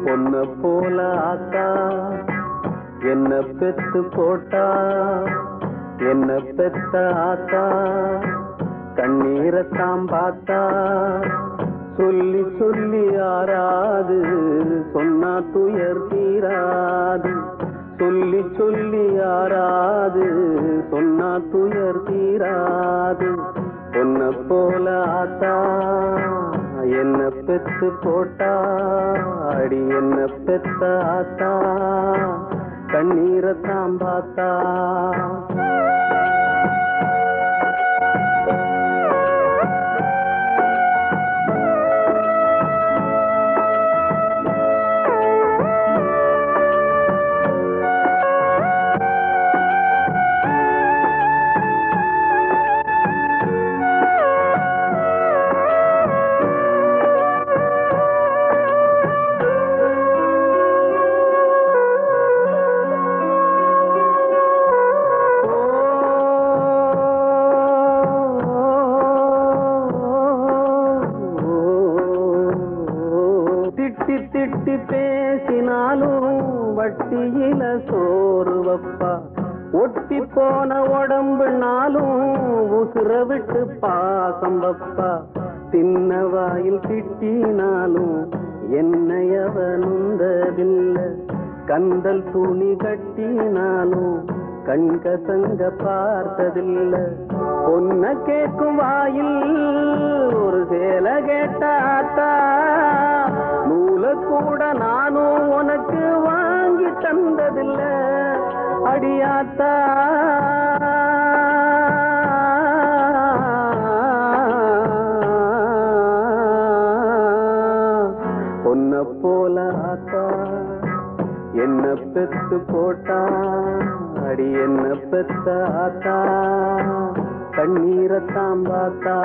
பொன்ன போல ஆத்தா என்ன பெத்து போட்டா, என்ன பெத்த ஆத்தா கண்ணீரத்தான் பார்த்தா. சொல்லி சொல்லி ஆறாது சொன்னா துயர் தீராது, சொல்லி சொல்லி ஆறாது சொன்னா துயர் தீராது. பொன்ன போல ஆத்தா என்ன பெத்து போட்டா, அடி என்ன பெத்த ஆத்தா கண்ணீரத்தான் பார்த்தா. திட்டி பேசினாலும் வட்டியில சோறு வப்பா, ஒட்டி போன உடம்புனாலும் உசுர விட்டு பாசம் வப்பா. சின்ன வாயில் திட்டினாலும் என்னையவ நுந்ததில்லை, கந்தல் துணி கட்டினாலும் கண்கசங்க பார்த்ததில்லை. பொன்ன கேட்கும் வாயில் ஒரு சேலை கேட்டாத்தா, நூல கூட நானும் உனக்கு வாங்கி தந்ததில்லை அடியாத்தா. பொன்ன போல ஆத்தா என்ன பெத்து போட்டா, அடி என்ன பெத்த ஆத்தா கண்ணீரத்தான் பார்த்தா.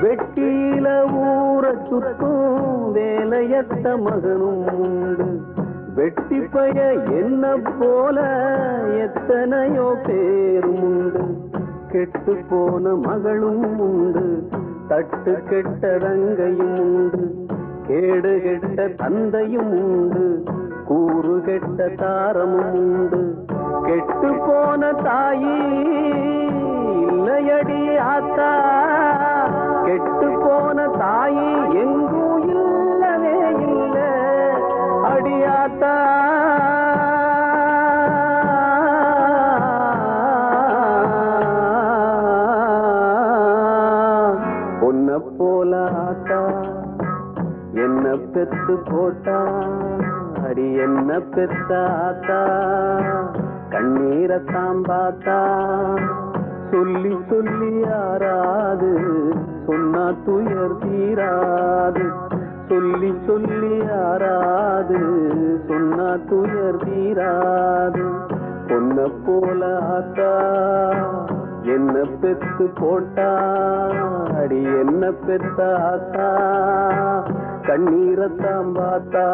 வெட்டியில ஊர சுத்தும் வேலையத்த மகனும் உண்டு, வெட்டி பய என்ன போல எத்தனையோ பேரும் உண்டு. கெட்டு போன மகளும் உண்டு, தட்டு கெட்ட தங்கையும் உண்டு, கேடு கெட்ட தந்தையும் உண்டு, கூறு கெட்ட தாரமும் உண்டு. கெட்டு போன தாயி இல்லையடி ஆத்தா, கெட்டு போன தாயி எங்கும் இல்லவே இல்லை அடியாத்தா. பொன்ன போல ஆத்தா என்ன பெத்து போட்டா, அடி என்ன பெத்த ஆத்தா கண்ணீரத்தான் பார்த்தா. சொல்லி சொல்லி ஆறாது சொன்னா துயர் தீராது, சொல்லி சொல்லி ஆறாது சொன்னா துயர் தீராது. பொன்ன போல ஆத்தா என்ன பெத்து போட்டா, அடி என்ன பெத்த ஆத்தா கண்ணீரத்தான் பார்த்தா.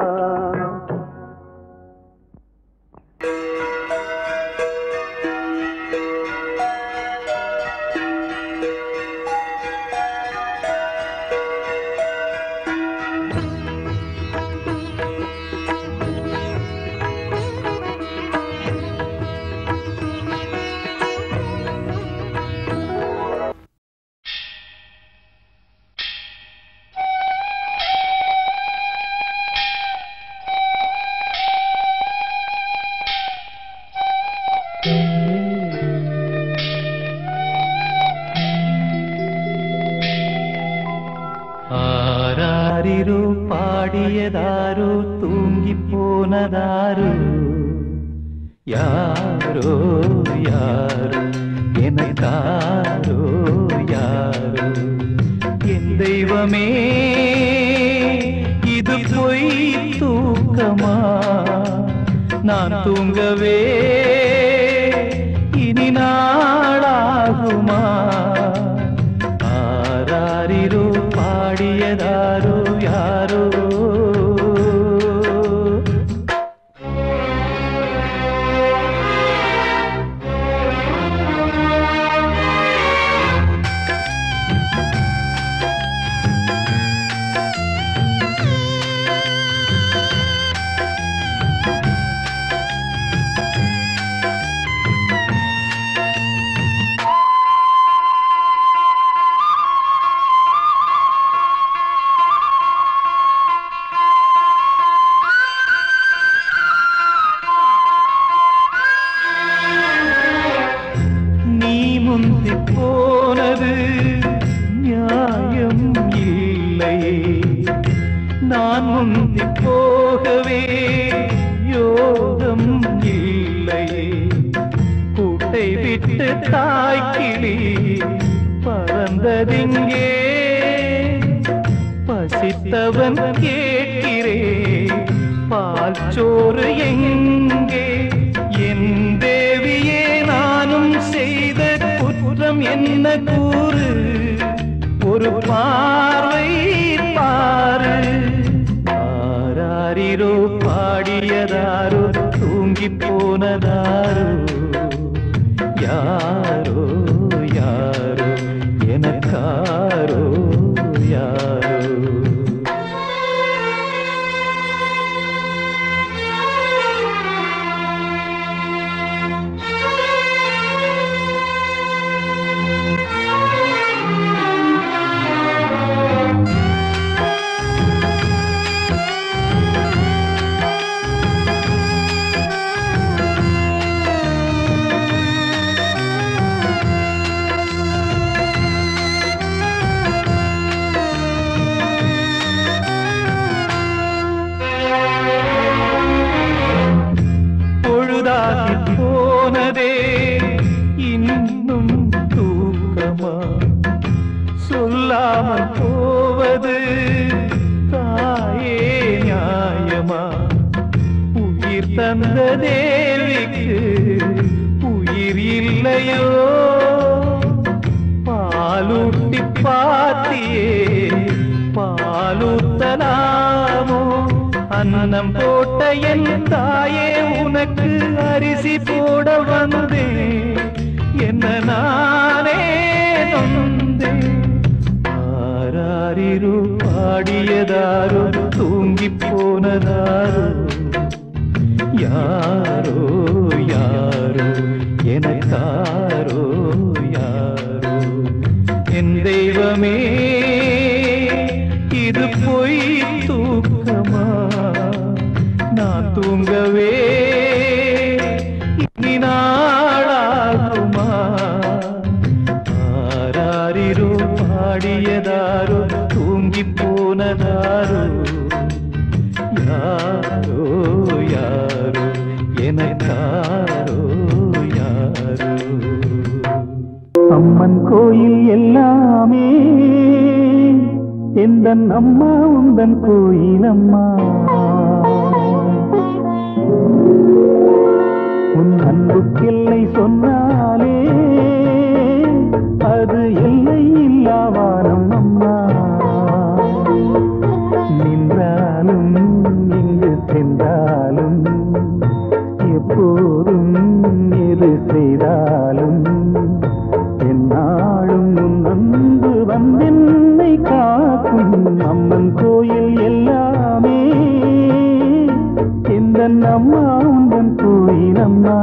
ஆராரிரோ பாடியதாரோ தூங்கி போனதாரோ யாரோ யாரோ எனக்காரோ யாரோ என் தெய்வமே இது பொய் தூக்கமா நான் தூங்கவே இனி நாளாகுமா ஆராரிரோ பாடியதாரோ யாரோ போனது நியாயம் இல்லை நான் முந்தி போகவே யோகம் இல்லை கூட்டை விட்டு தாய்க்கிளி பறந்ததிங்கே பசித்தவன் கேட்கிறே பால் சோறு எங்கே என் தேவியே நானும் செய்த குற்றம் என்ன கூறு ஒரு பார்வை பாரு ஆராரிரோ பாடியதாரோ தூங்கி போனதாரோ யாரோ யாரோ எனக்காரோ யாரோ போனதே இன்னும் தூக்கமா சொல்லாமல் போவது தாயே நியாயமா உயிர் தந்த தேவிக்கு உயிர் இல்லையோ பாலூட்டி பாத்தியே பாலூத்தலாமோ அன்னம் போட்ட என் தாயே உனக்கு அரிசி போட வந்தேன் என்ன நானே நொந்தேன் ஆராரிரோ பாடியதாரோ தூங்கி போனதாரோ யாரோ யாரோ எனக்காரோ யாரோ என் தெய்வமே இது பொய் தூக்கமா நான் தூங்கவே இனி நாளாகுமா ஆராரிரோ பாடியதாரோ தூங்கி போனதாரோ யாரோ யாரோ எனக்காரோ யாரோ அம்மன் கோயில் எல்லாமே எந்தன் அம்மா உந்தன் கோயில் அம்மா உன் அன்புக்கில்லை சொன்னாலே அது எல்லை இல்லாவானம் அம்மா நின்றாலும் இங்கு சென்றாலும் எப்போதும் எது செய்தாலும் என்னாலும் உன் அன்பு வந்தென்னை காக்கும் அம்மன் கோயில் எல்லாமே எந்தன் அம்மா உந்தன் கோயில் அம்மா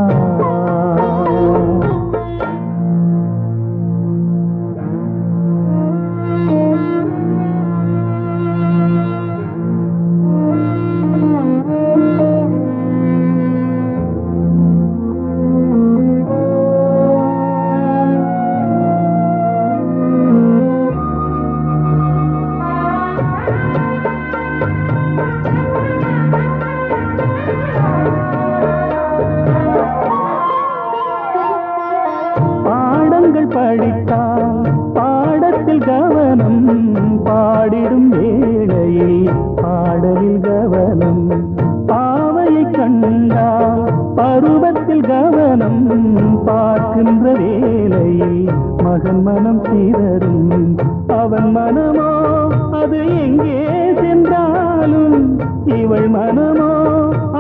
படித்தால் பாடத்தில் கவனம், பாடிடும் வேளையில் பாடலில் கவனம். பாவையை கண்டால் பருவத்தில் கவனம், பார்க்கின்ற வேளையில் மகன் மனம் சீரரும். அவன் மனமோ அது எங்கே சென்றாலும், இவள் மனமோ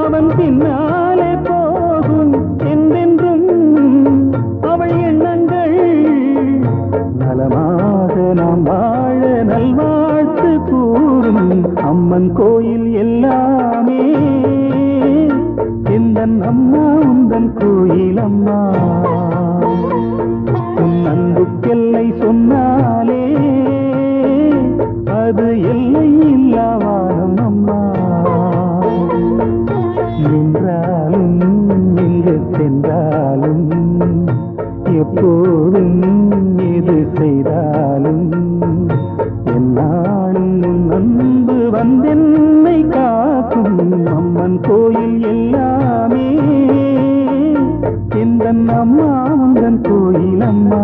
அவன் பின்னாலே போகும். என்றென்றும் அவள் எண்ணங்கள் நலமாக நாம் வாழ நல்வாழ்த்து கூறும். அம்மன் கோயில் எல்லாமே எந்தன் அம்மா உந்தன் கோயில் அம்மா. உன் அன்புக்கெல்லை சொன்னாலே அது எல்லை இல்லாவானம் அம்மா. நின்றாலும் எங்கு சென்றாலும், எப்போதும் எது செய்தாலும், என்னாலும் உன் அன்பு வந்தென்னை காக்கும். அம்மன் கோயில் எல்லாமே எந்தன் அம்மா உந்தன் கோயில் அம்மா.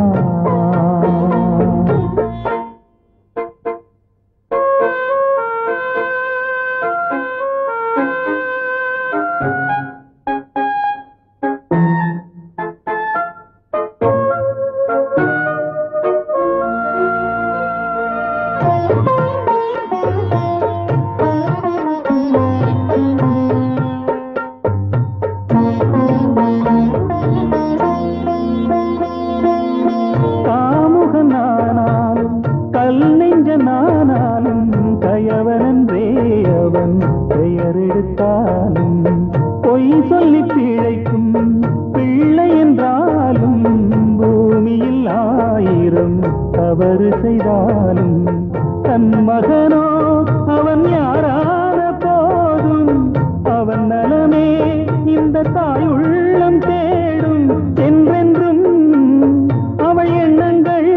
பொய் சொல்லி பிழைக்கும் பிள்ளை என்றாலும், பூமியில் 1000 தவறு செய்தாலும், தன் மகனோ அவன் யாரான போதும், அவன் நலமே இந்த தாய் உள்ளம் தேடும். என்றென்றும் அவள் எண்ணங்கள்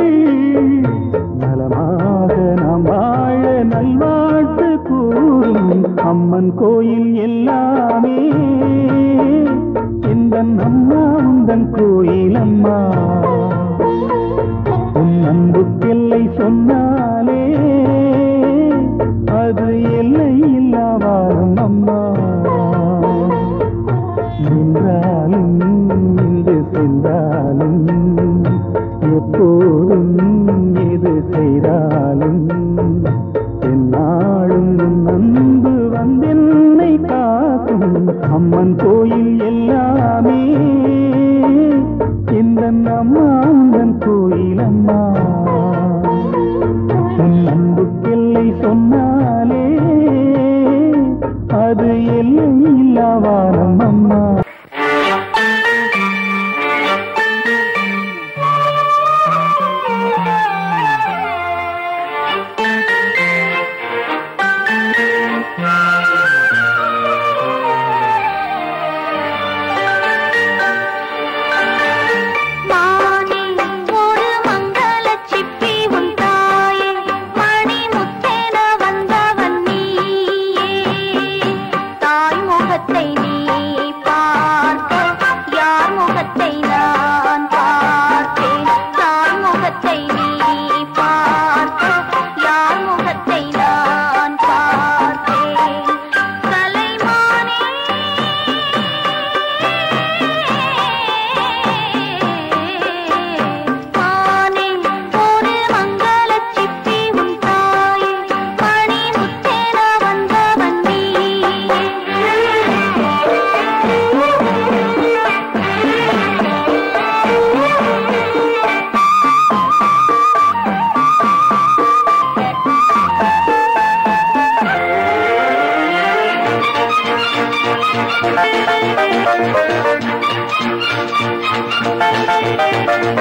நலமாக நாம் வாழ நல்வாழ்த்து கூறும். அம்மன் கோயில் எல்லாமே எந்தன் அம்மா உந்தன் கோயில் அம்மா. உன் அன்புக்கெல்லை சொன்னாலே அது எல்லை இல்லாவாரும் அம்மா. நின்றாலும் இங்கு சென்றாலும், எப்போதும் எது செய்தாலும், என்னாலும் உன் அன்பு வந்தென்னை காக்கும். அம்மன் கோயில் எல்லாமே எந்தன் அம்மா உந்தன் கோயில் அம்மா. உன் அன்புக்கெல்லை சொன்னாலே அது எல்லை இல்லாவானம் அம்மா.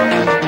Thank you.